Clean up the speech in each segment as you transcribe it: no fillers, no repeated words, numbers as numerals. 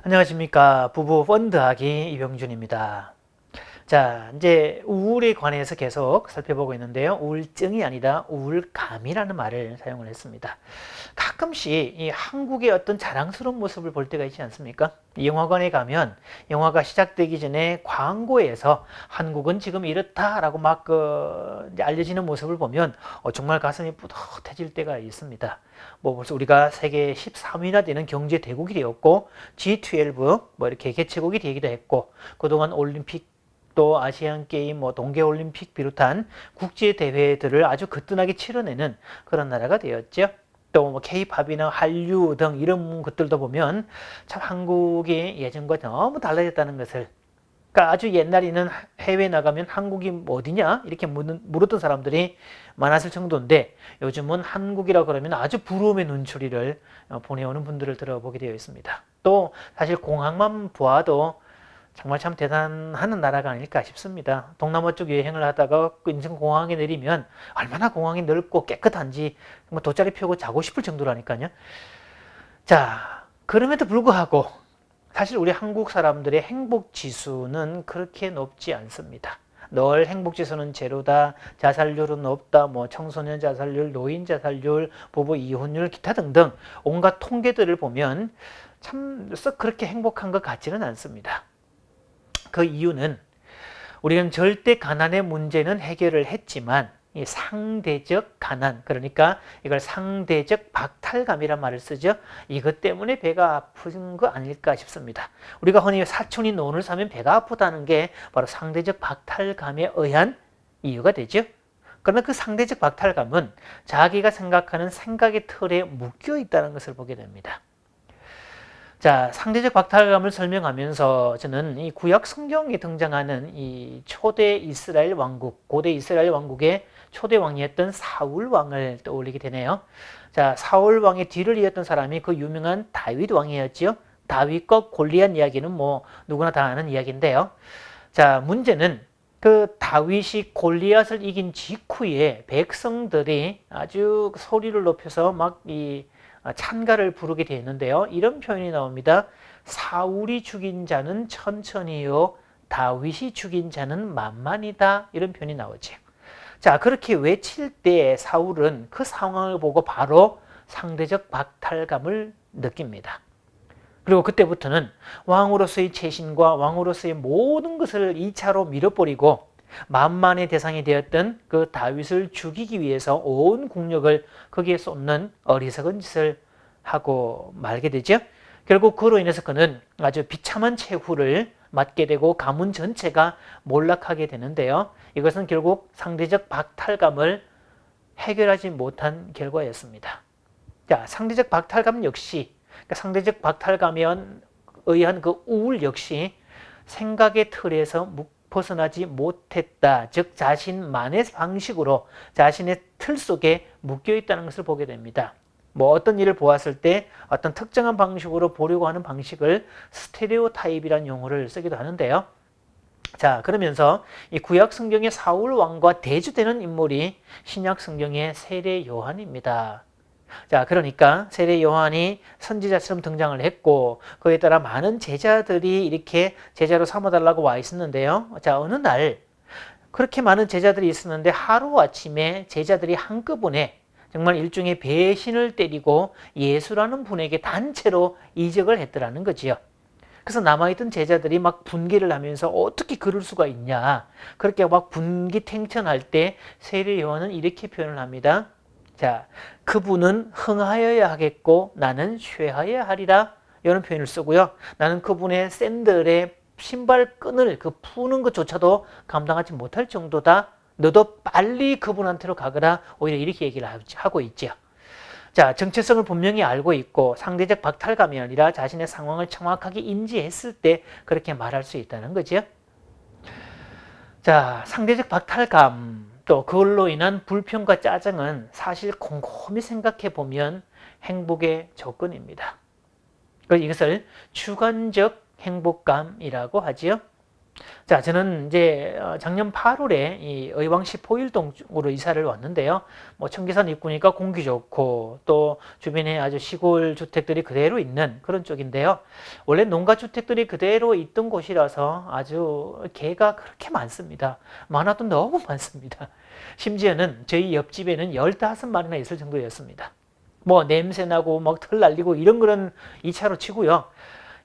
안녕하십니까. 부부 펀드하기 이병준입니다. 자, 이제 우울에 관해서 계속 살펴보고 있는데요. 우울증이 아니라 우울감이라는 말을 사용을 했습니다. 가끔씩 이 한국의 어떤 자랑스러운 모습을 볼 때가 있지 않습니까? 영화관에 가면 영화가 시작되기 전에 광고에서 한국은 지금 이렇다라고 막 이제 알려지는 모습을 보면 정말 가슴이 뿌듯해질 때가 있습니다. 뭐 벌써 우리가 세계 13위나 되는 경제 대국이 되었고 G12 뭐 이렇게 개최국이 되기도 했고 그동안 올림픽 또 아시안 게임, 뭐 동계 올림픽 비롯한 국제 대회들을 아주 거뜬하게 치러내는 그런 나라가 되었죠. 또 뭐 K-팝이나 한류 등 이런 것들도 보면 참 한국이 예전과 너무 달라졌다는 것을, 그러니까 아주 옛날에는 해외 나가면 한국이 어디냐 이렇게 물었던 사람들이 많았을 정도인데 요즘은 한국이라 그러면 아주 부러움의 눈초리를 보내오는 분들을 들어보게 되어 있습니다. 또 사실 공항만 보아도 정말 참 대단한 나라가 아닐까 싶습니다. 동남아 쪽 여행을 하다가 인천공항에 내리면 얼마나 공항이 넓고 깨끗한지 돗자리 펴고 자고 싶을 정도라니까요. 자, 그럼에도 불구하고 사실 우리 한국 사람들의 행복 지수는 그렇게 높지 않습니다. 늘 행복 지수는 제로다, 자살률은 높다, 뭐 청소년 자살률, 노인 자살률, 부부 이혼율, 기타 등등 온갖 통계들을 보면 참 썩 그렇게 행복한 것 같지는 않습니다. 그 이유는 우리는 절대 가난의 문제는 해결을 했지만 이 상대적 가난, 그러니까 이걸 상대적 박탈감이란 말을 쓰죠. 이것 때문에 배가 아픈 거 아닐까 싶습니다. 우리가 흔히 사촌이 논을 사면 배가 아프다는 게 바로 상대적 박탈감에 의한 이유가 되죠. 그러나 그 상대적 박탈감은 자기가 생각하는 생각의 틀에 묶여 있다는 것을 보게 됩니다. 자, 상대적 박탈감을 설명하면서 저는 이 구약 성경에 등장하는 이 초대 이스라엘 왕국, 고대 이스라엘 왕국의 초대 왕이었던 사울 왕을 떠올리게 되네요. 자, 사울 왕의 뒤를 이었던 사람이 그 유명한 다윗 왕이었지요. 다윗과 골리앗 이야기는 뭐 누구나 다 아는 이야기인데요. 자, 문제는 그 다윗이 골리앗을 이긴 직후에 백성들이 아주 소리를 높여서 막이 찬가를 부르게 되는데요. 이런 표현이 나옵니다. 사울이 죽인 자는 천천히요, 다윗이 죽인 자는 만만이다. 이런 표현이 나오죠. 자, 그렇게 외칠 때 사울은 그 상황을 보고 바로 상대적 박탈감을 느낍니다. 그리고 그때부터는 왕으로서의 체신과 왕으로서의 모든 것을 2차로 밀어버리고 만만의 대상이 되었던 그 다윗을 죽이기 위해서 온 국력을 거기에 쏟는 어리석은 짓을 하고 말게 되죠. 결국 그로 인해서 그는 아주 비참한 최후를 맞게 되고 가문 전체가 몰락하게 되는데요. 이것은 결국 상대적 박탈감을 해결하지 못한 결과였습니다. 자, 상대적 박탈감 역시, 그러니까 상대적 박탈감에 의한 그 우울 역시 생각의 틀에서 벗어나지 못했다. 즉 자신만의 방식으로 자신의 틀 속에 묶여 있다는 것을 보게 됩니다. 뭐 어떤 일을 보았을 때 어떤 특정한 방식으로 보려고 하는 방식을 스테레오타입이라는 용어를 쓰기도 하는데요. 자, 그러면서 이 구약 성경의 사울 왕과 대조되는 인물이 신약 성경의 세례 요한입니다. 자, 그러니까 세례 요한이 선지자처럼 등장을 했고 그에 따라 많은 제자들이 이렇게 제자로 삼아달라고 와 있었는데요. 자, 어느 날 그렇게 많은 제자들이 있었는데 하루아침에 제자들이 한꺼번에 정말 일종의 배신을 때리고 예수라는 분에게 단체로 이적을 했더라는 거지요. 그래서 남아있던 제자들이 막 분개를 하면서 어떻게 그럴 수가 있냐, 그렇게 막 분기탱천할 때 세례 요한은 이렇게 표현을 합니다. 자, 그분은 흥하여야 하겠고 나는 쇠하여야 하리라, 이런 표현을 쓰고요. 나는 그분의 샌들의 신발끈을 푸는 것조차도 감당하지 못할 정도다. 너도 빨리 그분한테로 가거라. 오히려 이렇게 얘기를 하고 있죠. 자, 정체성을 분명히 알고 있고 상대적 박탈감이 아니라 자신의 상황을 정확하게 인지했을 때 그렇게 말할 수 있다는 거죠. 자, 상대적 박탈감, 또 그걸로 인한 불평과 짜증은 사실 곰곰이 생각해 보면 행복의 조건입니다. 이것을 주관적 행복감이라고 하지요. 자, 저는 이제 작년 8월에 이 의왕시 포일동으로 이사를 왔는데요. 뭐 청계산 입구니까 공기 좋고 또 주변에 아주 시골 주택들이 그대로 있는 그런 쪽인데요. 원래 농가 주택들이 그대로 있던 곳이라서 아주 개가 그렇게 많습니다. 많아도 너무 많습니다. 심지어는 저희 옆집에는 15마리나 있을 정도였습니다. 뭐 냄새나고 막 털 날리고 이런 거는 2차로 치고요.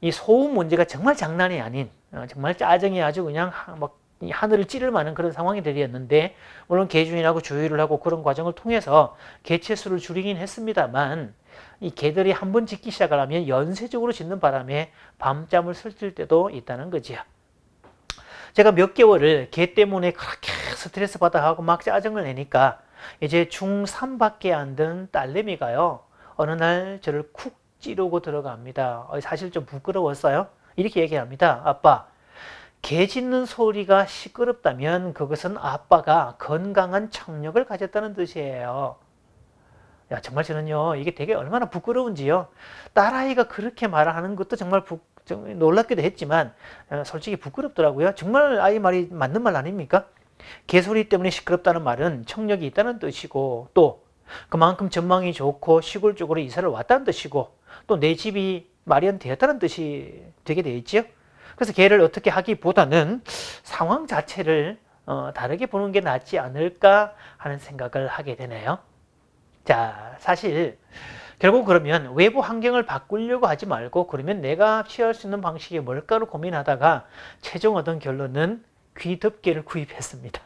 이 소음 문제가 정말 장난이 아닌 정말 짜증이 아주 그냥 막 하늘을 찌를 만한 그런 상황이 되었는데, 물론 개주인하고 조율을 하고 그런 과정을 통해서 개체수를 줄이긴 했습니다만, 이 개들이 한번 짖기 시작을 하면 연쇄적으로 짖는 바람에 밤잠을 설칠 때도 있다는 거지요. 제가 몇 개월을 개 때문에 그렇게 스트레스 받아 하고 막 짜증을 내니까 이제 중3밖에 안 된 딸내미가요, 어느 날 저를 쿡 찌르고 들어갑니다. 사실 좀 부끄러웠어요. 이렇게 얘기합니다. 아빠, 개 짖는 소리가 시끄럽다면 그것은 아빠가 건강한 청력을 가졌다는 뜻이에요. 야, 정말 저는요, 이게 되게 얼마나 부끄러운지요. 딸아이가 그렇게 말하는 것도 정말 놀랍기도 했지만 솔직히 부끄럽더라고요. 정말 아이 말이 맞는 말 아닙니까? 개소리 때문에 시끄럽다는 말은 청력이 있다는 뜻이고, 또 그만큼 전망이 좋고 시골 쪽으로 이사를 왔다는 뜻이고, 또 내 집이 마련되었다는 뜻이 되게 되어 있죠. 그래서 개를 어떻게 하기보다는 상황 자체를 다르게 보는 게 낫지 않을까 하는 생각을 하게 되네요. 자, 사실 결국 그러면 외부 환경을 바꾸려고 하지 말고, 그러면 내가 취할 수 있는 방식이 뭘까를 고민하다가 최종 얻은 결론은 귀덮개를 구입했습니다.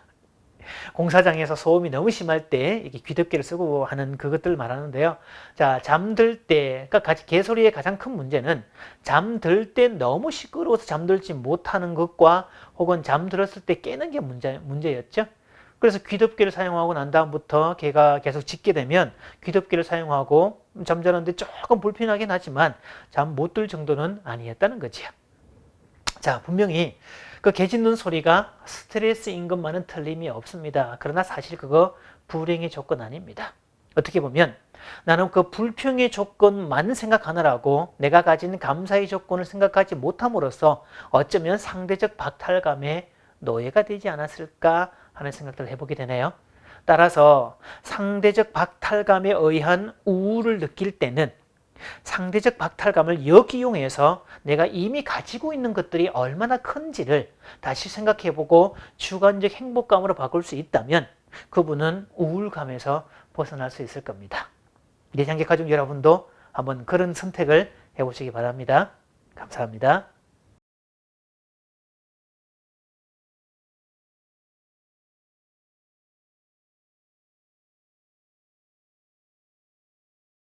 공사장에서 소음이 너무 심할 때 이렇게 귀덮개를 쓰고 하는 그것들 말하는데요. 자, 잠들 때, 그러니까 개소리의 가장 큰 문제는 잠들 때 너무 시끄러워서 잠들지 못하는 것과 혹은 잠들었을 때 깨는 게 문제였죠. 그래서 귀덮개를 사용하고 난 다음부터 개가 계속 짖게 되면 귀덮개를 사용하고 잠자는데 조금 불편하긴 하지만 잠 못 들 정도는 아니었다는 거지요. 자, 분명히 그 개 짖는 소리가 스트레스인 것만은 틀림이 없습니다. 그러나 사실 그거 불행의 조건 아닙니다. 어떻게 보면 나는 그 불평의 조건만 생각하느라고 내가 가진 감사의 조건을 생각하지 못함으로써 어쩌면 상대적 박탈감의 노예가 되지 않았을까 하는 생각들을 해보게 되네요. 따라서 상대적 박탈감에 의한 우울을 느낄 때는 상대적 박탈감을 역이용해서 내가 이미 가지고 있는 것들이 얼마나 큰지를 다시 생각해보고 주관적 행복감으로 바꿀 수 있다면 그분은 우울감에서 벗어날 수 있을 겁니다. 내장기 가족 여러분도 한번 그런 선택을 해보시기 바랍니다. 감사합니다.